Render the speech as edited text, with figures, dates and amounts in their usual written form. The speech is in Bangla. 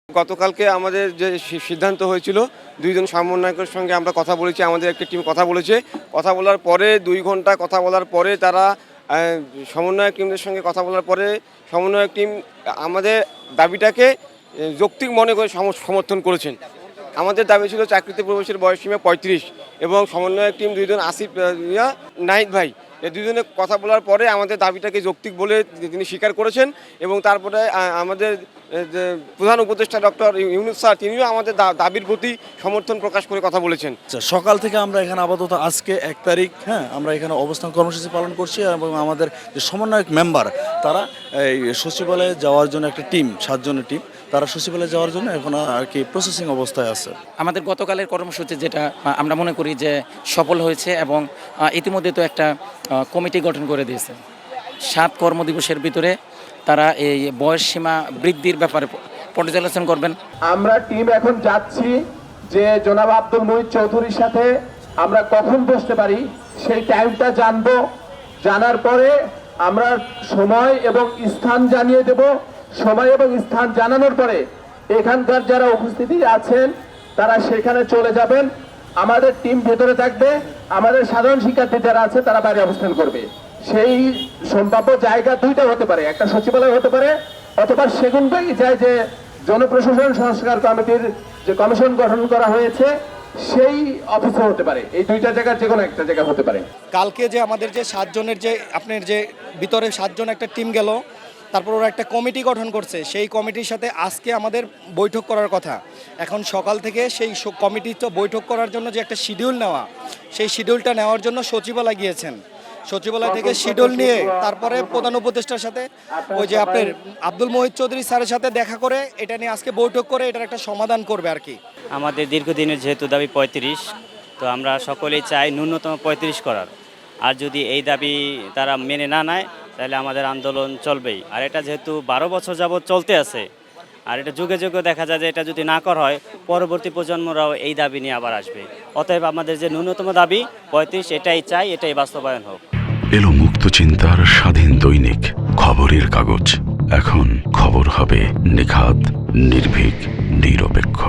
গতকালকে আমাদের যে সিদ্ধান্ত হয়েছিল দুইজন সমন্বয়কের সঙ্গে আমরা কথা বলেছি, আমাদের একটা টিম কথা বলেছে। কথা বলার পরে 2 ঘন্টা কথা বলার পরে তারা সমন্বয়ক টিমদের সঙ্গে কথা বলার পরে সমন্বয়ক টিম আমাদের দাবিটাকে যৌক্তিক মনে করে সমর্থন করেছেন। আমাদের দাবি ছিল চাকরিতে প্রবেশের বয়সসীমা 35 এবং সমন্বয়ক টিম দুইজন আসিফ নাহিদ ভাই এই দুজনে কথা বলার পরে আমাদের দাবিটাকে যৌক্তিক বলে তিনি স্বীকার করেছেন এবং তারপরে আমাদের প্রধান উপদেষ্টা ডক্টর ইউনূস স্যার তিনিও আমাদের দাবির প্রতি সমর্থন প্রকাশ করে কথা বলেছেন। সকাল থেকে আমরা এখানে আপাতত আজকে 1 তারিখ আমরা এখানে অবস্থান কর্মসূচি পালন করছি এবং আমাদের যে সমন্বয়ক মেম্বার তারা এই সচিবালয়ে যাওয়ার জন্য একটা টিম 7 জনের টিম তারা সচিবালয়ে যাওয়ার জন্য এখন আর কি প্রসেসিং অবস্থায় আছে। আমাদের গতকালের কর্মসূচি যেটা আমরা মনে করি যে সফল হয়েছে এবং ইতিমধ্যে তো একটা কমিটি গঠন করে দিয়েছে। 7 কর্মদিবসের ভিতরে তারা এই বয়স সীমা বৃদ্ধির ব্যাপারে পর্যালোচনা করবেন। আমরা টিম এখন যাচ্ছি যে জনাব আব্দুল মুহিত চৌধুরীর সাথে আমরা কখন বসতে পারি সেই টাইমটা জানবো। জানার পরে আমরা সময় এবং স্থান জানিয়ে দেব। সময় এবং স্থান জানানোর পরে এখানকার যারা উপস্থিতি আছেন তারা সেখানে চলে যাবেন। আমাদের টিম ভেতরে থাকবে, আমাদের সাধারণ শিক্ষার্থী যারা আছে তারা বাইরে অবস্থান করবে। সেই সম্ভাব্য জায়গা 2টা হতে পারে, একটা সচিবালয় হতে পারে অথবা সেগুনবাই যায় যে জনপ্রশাসন সংস্কার কমিটির যে কমিশন গঠন করা হয়েছে সেই অফিসে হতে পারে। এই 2টা জায়গার যে কোনো একটা জায়গা হতে পারে। কালকে যে আমাদের যে 7 জনের যে আপনার যে ভিতরে 7 জন একটা টিম গেল, তারপর ওরা একটা কমিটি গঠন করছে, সেই কমিটির সাথে আজকে আমাদের বৈঠক করার কথা। এখন সকাল থেকে সেই কমিটির তো বৈঠক করার জন্য যে একটা শিডিউল নেওয়া, সেই শিডিউলটা নেওয়ার জন্য সচিবালয় গিয়েছেন। সচিবালয় থেকে শিডিউল নিয়ে তারপরে প্রধান উপদেষ্টার সাথে ওই যে আপনার আব্দুল মুহিত চৌধুরী স্যারের সাথে দেখা করে এটা নিয়ে আজকে বৈঠক করে এটার একটা সমাধান করবে আর কি। আমাদের দীর্ঘদিনের যেহেতু দাবি 35, তো আমরা সকলেই চাই ন্যূনতম 35 করার। আর যদি এই দাবি তারা মেনে না নেয় তাহলে আমাদের আন্দোলন চলবেই। আর এটা যেহেতু 12 বছর যাবৎ চলতে আছে, আর এটা যুগে যুগে দেখা যায় যে এটা যদি না করা হয় পরবর্তী প্রজন্মরাও এই দাবি নিয়ে আবার আসবে। অতএব আমাদের যে ন্যূনতম দাবি 35 এটাই চাই, এটাই বাস্তবায়ন হোক। এলো মুক্ত চিন্তার স্বাধীন দৈনিক খবরের কাগজ। এখন খবর হবে নিখাত, নির্ভীক, নিরপেক্ষ।